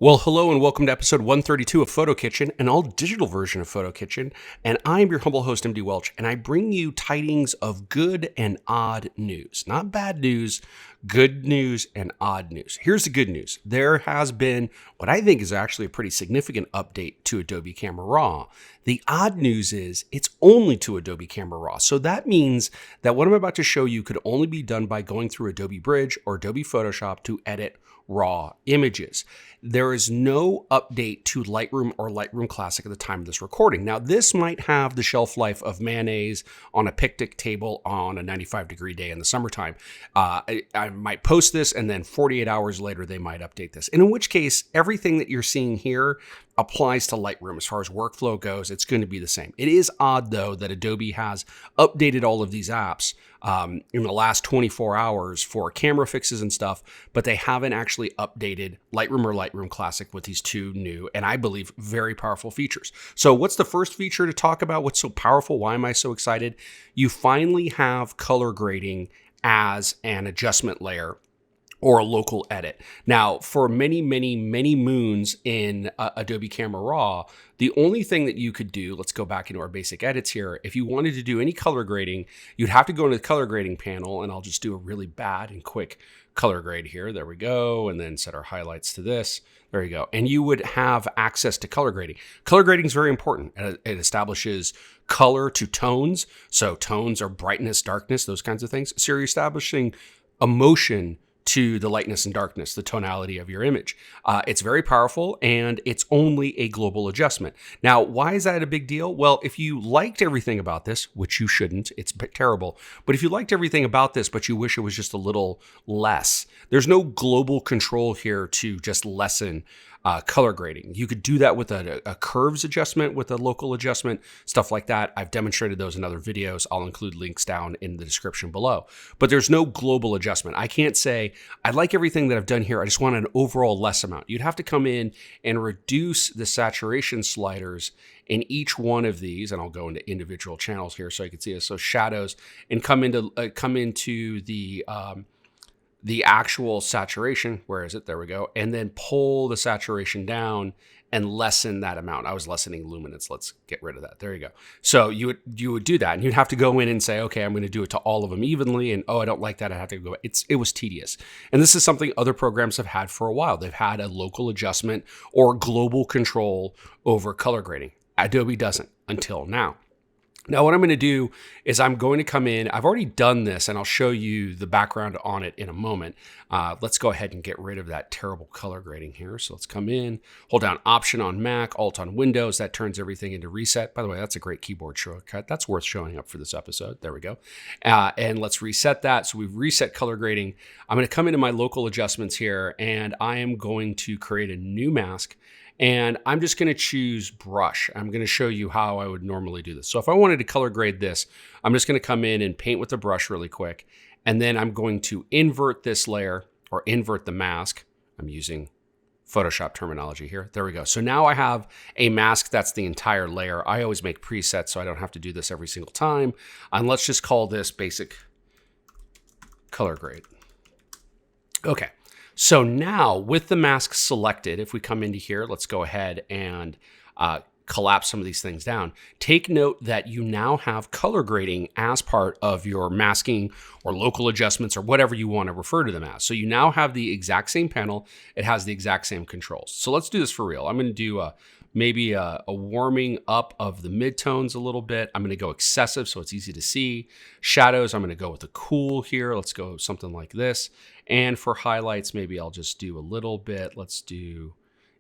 Well, hello and welcome to episode 132 of PhotoKitchen, an all-digital version of PhotoKitchen, and I am your humble host, MD Welch, and I bring you tidings of good and odd news. Not bad news, good news and odd news. Here's the good news. There has been what I think is actually a pretty significant update to Adobe Camera RAW. The odd news is it's only to Adobe Camera RAW. So that means that what I'm about to show you could only be done by going through Adobe Bridge or Adobe Photoshop to edit raw images. There is no update to Lightroom or Lightroom Classic at the time of this recording. Now, this might have the shelf life of mayonnaise on a picnic table on a 95-degree day in the summertime. I might post this and then 48 hours later, they might update this. And in which case, everything that you're seeing here applies to Lightroom. As far as workflow goes, it's going to be the same. It is odd, though, that Adobe has updated all of these apps in the last 24 hours for camera fixes and stuff, but they haven't actually updated Lightroom or Lightroom Classic with these two new, and I believe, very powerful features. So what's the first feature to talk about? What's so powerful? Why am I so excited? You finally have color grading as an adjustment layer or a local edit. Now, for many moons in Adobe Camera RAW, the only thing that you could do, let's go back into our basic edits here. If you wanted to do any color grading, you'd have to go into the color grading panel, and I'll just do a really bad and quick color grade here. There we go. And then set our highlights to this. There you go. And you would have access to color grading. Color grading is very important. It establishes color to tones. So tones are brightness, darkness, those kinds of things. So you're establishing emotion to the lightness and darkness, the tonality of your image. It's very powerful, and it's only a global adjustment. Now, why is that a big deal? Well, if you liked everything about this, which you shouldn't, it's terrible, but if you liked everything about this, but you wish it was just a little less, there's no global control here to just lessen color grading. You could do that with a curves adjustment, with a local adjustment, stuff like that. I've demonstrated those in other videos. I'll include links down in the description below. But there's no global adjustment. I can't say, I like everything that I've done here. I just want an overall less amount. You'd have to come in and reduce the saturation sliders in each one of these, and I'll go into individual channels here so you can see this. So shadows, and come into the actual saturation. Where is it? There we go. And then pull the saturation down and lessen that amount. I was lessening luminance. Let's get rid of that. There you go. So you would do that, and you'd have to go in and say, okay, I'm going to do it to all of them evenly. And oh, I don't like that. I have to go. It was tedious. And this is something other programs have had for a while. They've had a local adjustment or global control over color grading. Adobe doesn't until now. Now, what I'm going to do is I'm going to come in. I've already done this, and I'll show you the background on it in a moment. Let's go ahead and get rid of that terrible color grading here. So let's come in, hold down Option on Mac, Alt on Windows. That turns everything into reset. By the way, that's a great keyboard shortcut. That's worth showing up for this episode. There we go. And let's reset that. So we've reset color grading. I'm going to come into my local adjustments here, and I am going to create a new mask. And I'm just going to choose brush. I'm going to show you how I would normally do this. So if I wanted to color grade this, I'm just going to come in and paint with the brush really quick. And then I'm going to invert this layer, or invert the mask. I'm using Photoshop terminology here. There we go. So now I have a mask that's the entire layer. I always make presets so I don't have to do this every single time. And let's just call this basic color grade. Okay. So now with the mask selected, if we come into here, let's go ahead and collapse some of these things down. Take note that you now have color grading as part of your masking or local adjustments or whatever you want to refer to them as. So you now have the exact same panel. It has the exact same controls. So let's do this for real. I'm going to do maybe a warming up of the midtones a little bit. I'm going to go excessive so it's easy to see. Shadows, I'm going to go with a cool here. Let's go something like this. And for highlights, maybe I'll just do a little bit. Let's do,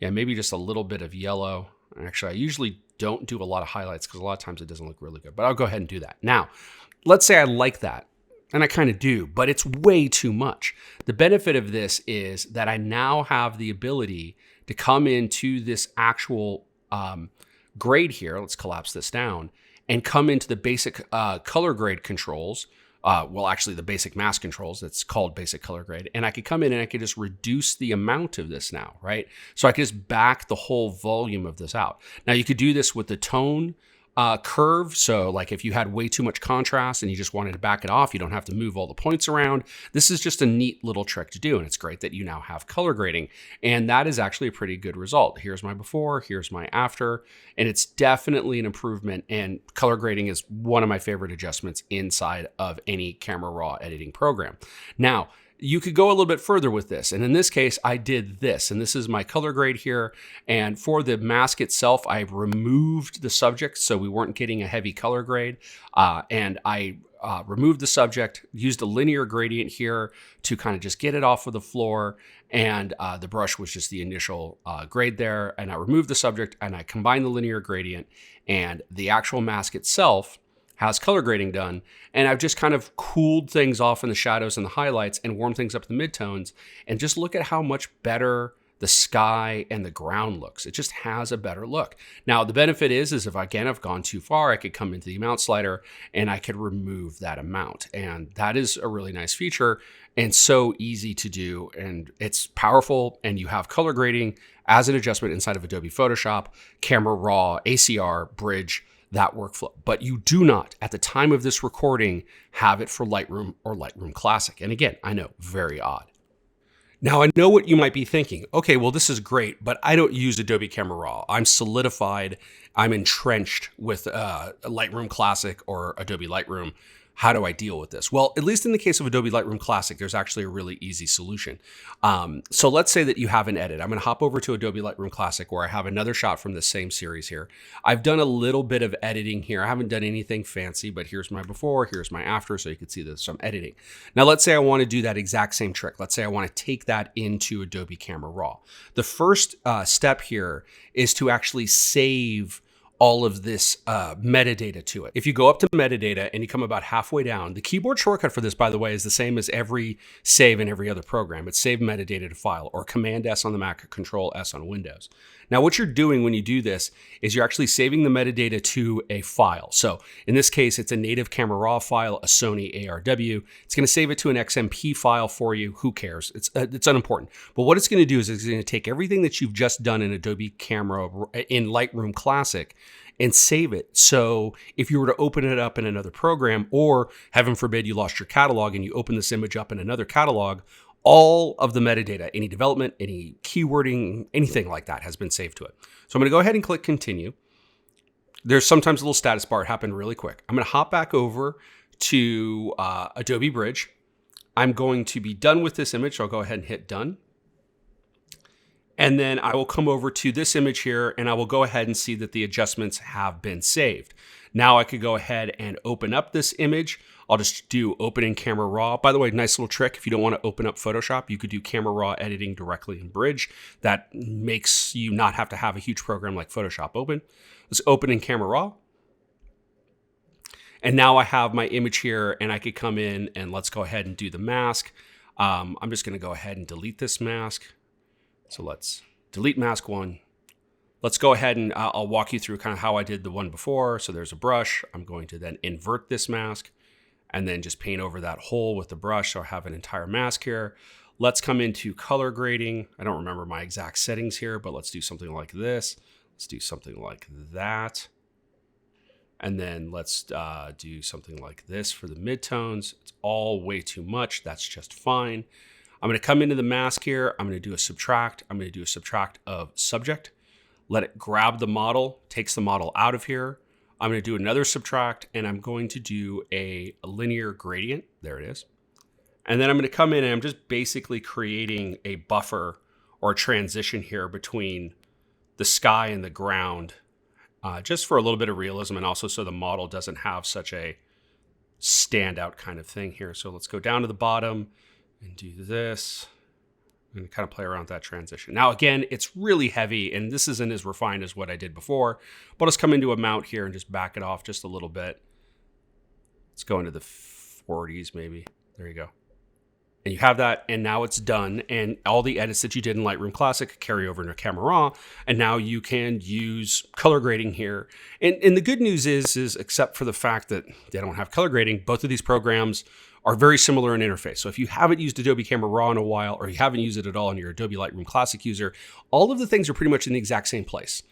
maybe just a little bit of yellow. Actually, I usually don't do a lot of highlights because a lot of times it doesn't look really good, but I'll go ahead and do that. Now, let's say I like that, and I kind of do, but it's way too much. The benefit of this is that I now have the ability to come into this actual grade here. Let's collapse this down and come into the basic color grade controls. Well, actually the basic mask controls, that's called basic color grade. And I could come in and I could just reduce the amount of this now, right? So I could just back the whole volume of this out. Now you could do this with the tone curve. So like if you had way too much contrast and you just wanted to back it off, you don't have to move all the points around. This is just a neat little trick to do. And it's great that you now have color grading. And that is actually a pretty good result. Here's my before, here's my after, and it's definitely an improvement. And color grading is one of my favorite adjustments inside of any Camera Raw editing program. Now, you could go a little bit further with this. And in this case, I did this. And this is my color grade here. And for the mask itself, I removed the subject so we weren't getting a heavy color grade. And I removed the subject, used a linear gradient here to kind of just get it off of the floor. And the brush was just the initial grade there. And I removed the subject and I combined the linear gradient, and the actual mask itself has color grading done. And I've just kind of cooled things off in the shadows and the highlights and warmed things up in the midtones. And just look at how much better the sky and the ground looks. It just has a better look. Now, the benefit is if again, I've gone too far, I could come into the amount slider and I could remove that amount. And that is a really nice feature and so easy to do. And it's powerful, and you have color grading as an adjustment inside of Adobe Photoshop, Camera Raw, ACR, Bridge, that workflow. But you do not, at the time of this recording, have it for Lightroom or Lightroom Classic. And again, I know, very odd. Now, I know what you might be thinking. Okay, well, this is great, but I don't use Adobe Camera Raw. I'm solidified. I'm entrenched with Lightroom Classic or Adobe Lightroom. How do I deal with this? Well, at least in the case of Adobe Lightroom Classic, there's actually a really easy solution. So let's say that you have an edit. I'm going to hop over to Adobe Lightroom Classic where I have another shot from the same series here. I've done a little bit of editing here. I haven't done anything fancy, but here's my before, here's my after, so you can see there's some editing. Now, let's say I want to do that exact same trick. Let's say I want to take that into Adobe Camera Raw. The first step here is to actually save all of this metadata to it. If you go up to metadata and you come about halfway down, the keyboard shortcut for this, by the way, is the same as every save in every other program. It's save metadata to file, or Command S on the Mac, or Control S on Windows. Now, what you're doing when you do this is you're actually saving the metadata to a file. So in this case, it's a native Camera Raw file, a Sony ARW. It's going to save it to an XMP file for you. Who cares? It's unimportant. But what it's going to do is it's going to take everything that you've just done in Adobe Camera in Lightroom Classic and save it. So if you were to open it up in another program, or heaven forbid you lost your catalog and you open this image up in another catalog, all of the metadata, any development, any keywording, anything like that has been saved to it. So I'm going to go ahead and click continue. There's sometimes a little status bar. It happened really quick. I'm going to hop back over to Adobe Bridge. I'm going to be done with this image. So I'll go ahead and hit done. And then I will come over to this image here and I will go ahead and see that the adjustments have been saved. Now I could go ahead and open up this image. I'll just do open in Camera Raw. By the way, nice little trick. If you don't want to open up Photoshop, you could do Camera Raw editing directly in Bridge. That makes you not have to have a huge program like Photoshop open. Let's open in Camera Raw. And now I have my image here and I could come in and let's go ahead and do the mask. I'm just going to go ahead and delete this mask. So let's delete mask one. Let's go ahead and I'll walk you through kind of how I did the one before. So there's a brush. I'm going to then invert this mask and then just paint over that hole with the brush. So I have an entire mask here. Let's come into color grading. I don't remember my exact settings here, but let's do something like this. Let's do something like that. And then let's do something like this for the midtones. It's all way too much. That's just fine. I'm going to come into the mask here. I'm going to do a subtract. I'm going to do a subtract of subject. Let it grab the model, takes the model out of here. I'm going to do another subtract, and I'm going to do a linear gradient. There it is. And then I'm going to come in and I'm just basically creating a buffer or a transition here between the sky and the ground, just for a little bit of realism and also so the model doesn't have such a standout kind of thing here. So let's go down to the bottom and do this and kind of play around with that transition. Now, again, it's really heavy and this isn't as refined as what I did before, but let's come into a mount here and just back it off just a little bit. Let's go into the 40s maybe. There you go. And you have that, and now it's done. And all the edits that you did in Lightroom Classic carry over into Camera Raw, and now you can use color grading here. And the good news is except for the fact that they don't have color grading, both of these programs are very similar in interface. So if you haven't used Adobe Camera RAW in a while, or you haven't used it at all and you're Adobe Lightroom Classic user, all of the things are pretty much in the exact same place.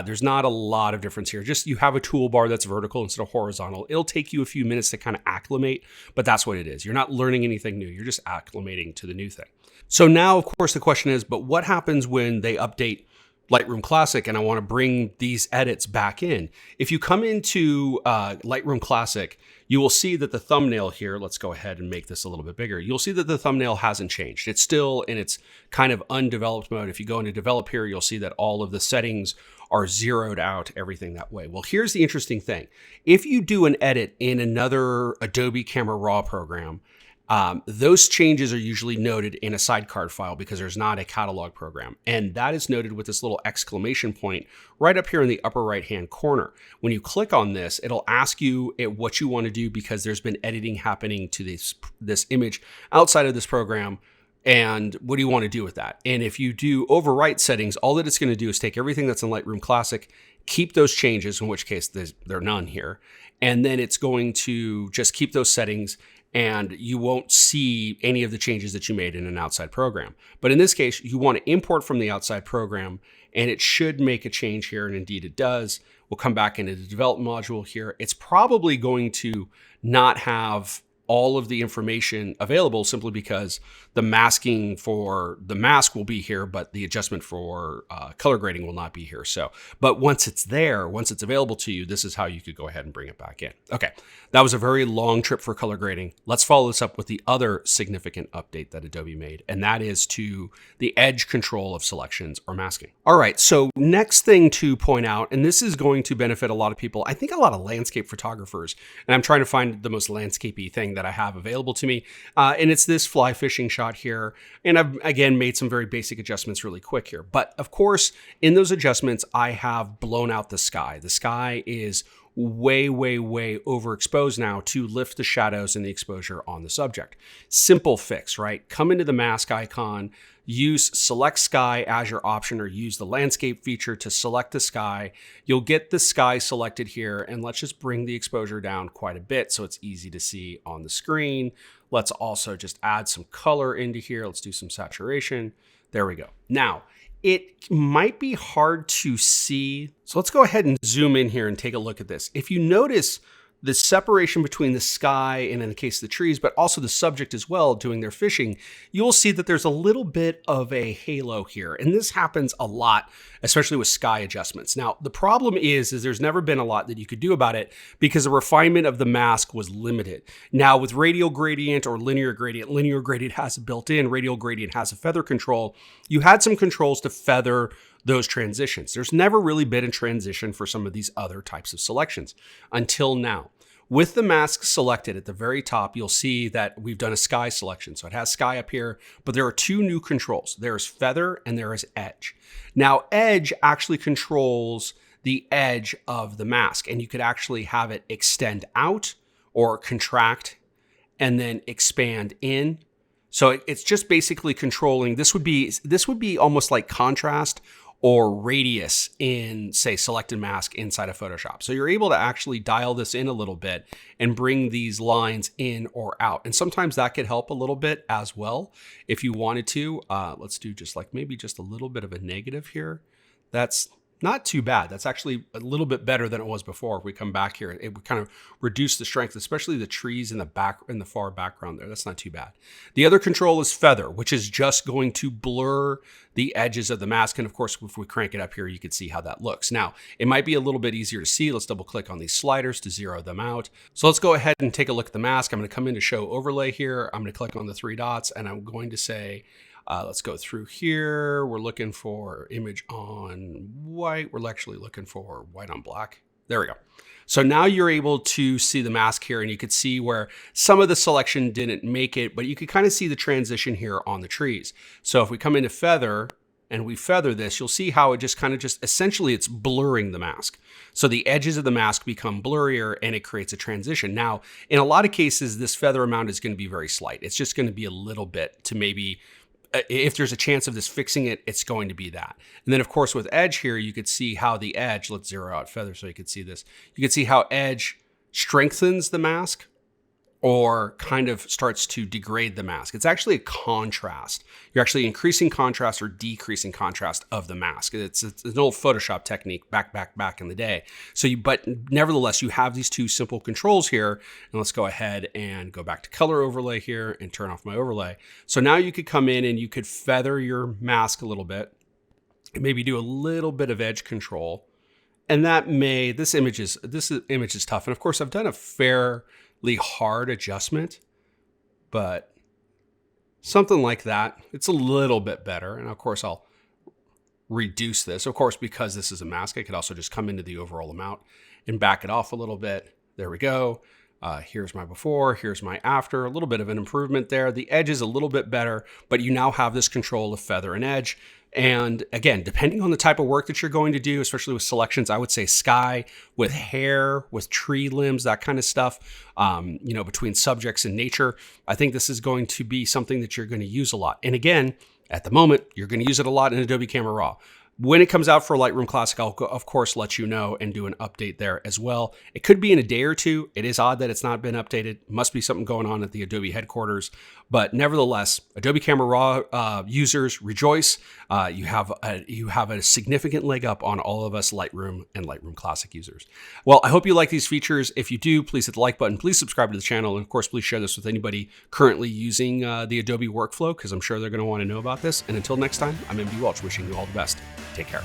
There's not a lot of difference here. Just you have a toolbar that's vertical instead of horizontal. It'll take you a few minutes to kind of acclimate, but that's what it is. You're not learning anything new. You're just acclimating to the new thing. So now, of course, the question is, but what happens when they update Lightroom Classic and I want to bring these edits back in? If you come into Lightroom Classic, you will see that the thumbnail here, let's go ahead and make this a little bit bigger. You'll see that the thumbnail hasn't changed. It's still in its kind of undeveloped mode. If you go into develop here, you'll see that all of the settings are zeroed out, everything that way. Well, here's the interesting thing. If you do an edit in another Adobe Camera RAW program, those changes are usually noted in a sidecar file because there's not a catalog program. And that is noted with this little exclamation point right up here in the upper right-hand corner. When you click on this, it'll ask you what you want to do because there's been editing happening to this image outside of this program. And what do you want to do with that? And if you do overwrite settings, all that it's going to do is take everything that's in Lightroom Classic, keep those changes, in which case there are none here. And then it's going to just keep those settings and you won't see any of the changes that you made in an outside program. But in this case, you want to import from the outside program and it should make a change here. And indeed it does. We'll come back into the development module here. It's probably going to not have all of the information available simply because the masking for the mask will be here, but the adjustment for color grading will not be here. So, but once it's there, once it's available to you, this is how you could go ahead and bring it back in. Okay, that was a very long trip for color grading. Let's follow this up with the other significant update that Adobe made, and that is to the edge control of selections or masking. All right, so next thing to point out, and this is going to benefit a lot of people, I think a lot of landscape photographers, and I'm trying to find the most landscapey thing that I have available to me. And it's this fly fishing shot here. And I've, again, made some very basic adjustments really quick here. But of course, in those adjustments, I have blown out the sky. The sky is way, way, way overexposed now to lift the shadows and the exposure on the subject. Simple fix, right? Come into the mask icon, use select sky as your option, or use the landscape feature to select the sky. You'll get the sky selected here, and let's just bring the exposure down quite a bit so it's easy to see on the screen. Let's also just add some color into here. Let's do some saturation. There we go. Now, it might be hard to see. So let's go ahead and zoom in here and take a look at this. If you notice the separation between the sky and in the case of the trees, but also the subject as well doing their fishing, you'll see that there's a little bit of a halo here. And this happens a lot, especially with sky adjustments. Now, the problem is there's never been a lot that you could do about it because the refinement of the mask was limited. Now with radial gradient or linear gradient has a built-in, radial gradient has a feather control. You had some controls to feather those transitions. There's never really been a transition for some of these other types of selections until now. With the mask selected at the very top, you'll see that we've done a sky selection. So it has sky up here, but there are two new controls. There's feather and there is edge. Now, edge actually controls the edge of the mask, and you could actually have it extend out or contract and then expand in. So it's just basically controlling, this would be almost like contrast or radius in, say, selected mask inside of Photoshop. So you're able to actually dial this in a little bit and bring these lines in or out. And sometimes that could help a little bit as well if you wanted to. Let's do just like maybe just a little bit of a negative here. That's not too bad. That's actually a little bit better than it was before. If we come back here, it would kind of reduce the strength, especially the trees in the far background there. That's not too bad. The other control is feather, which is just going to blur the edges of the mask. And of course, if we crank it up here, you can see how that looks. Now, it might be a little bit easier to see. Let's double click on these sliders to zero them out. So let's go ahead and take a look at the mask. I'm going to come into show overlay here. I'm going to click on the three dots and I'm going to say, let's go through here. We're looking for image on white. We're actually looking for white on black. There we go. So now you're able to see the mask here, and you could see where some of the selection didn't make it, but you could kind of see the transition here on the trees. So if we come into feather and we feather this, you'll see how it just essentially it's blurring the mask. So the edges of the mask become blurrier and it creates a transition. Now, in a lot of cases, this feather amount is going to be very slight. It's just going to be a little bit to maybe, if there's a chance of this fixing it, it's going to be that. And then of course with edge here, you could see how the edge, let's zero out feather so you could see this. You could see how edge strengthens the mask or kind of starts to degrade the mask. It's actually a contrast. You're actually increasing contrast or decreasing contrast of the mask. It's an old Photoshop technique back in the day. But nevertheless, you have these two simple controls here. And let's go ahead and go back to color overlay here and turn off my overlay. So now you could come in and you could feather your mask a little bit, and maybe do a little bit of edge control. And this image is tough. And of course, I've done a fairly hard adjustment, but something like that, it's a little bit better. And of course, I'll reduce this. Of course, because this is a mask, I could also just come into the overall amount and back it off a little bit. There we go. Here's my before, here's my after, a little bit of an improvement there. The edge is a little bit better, but you now have this control of feather and edge. And again, depending on the type of work that you're going to do, especially with selections, I would say sky with hair, with tree limbs, that kind of stuff, between subjects and nature. I think this is going to be something that you're going to use a lot. And again, at the moment, you're going to use it a lot in Adobe Camera RAW. When it comes out for Lightroom Classic, I'll, of course, let you know and do an update there as well. It could be in a day or two. It is odd that it's not been updated. Must be something going on at the Adobe headquarters. But nevertheless, Adobe Camera RAW users, rejoice. You have a significant leg up on all of us Lightroom and Lightroom Classic users. Well, I hope you like these features. If you do, please hit the like button. Please subscribe to the channel. And of course, please share this with anybody currently using the Adobe workflow, because I'm sure they're going to want to know about this. And until next time, I'm MD Welch, wishing you all the best. Take care.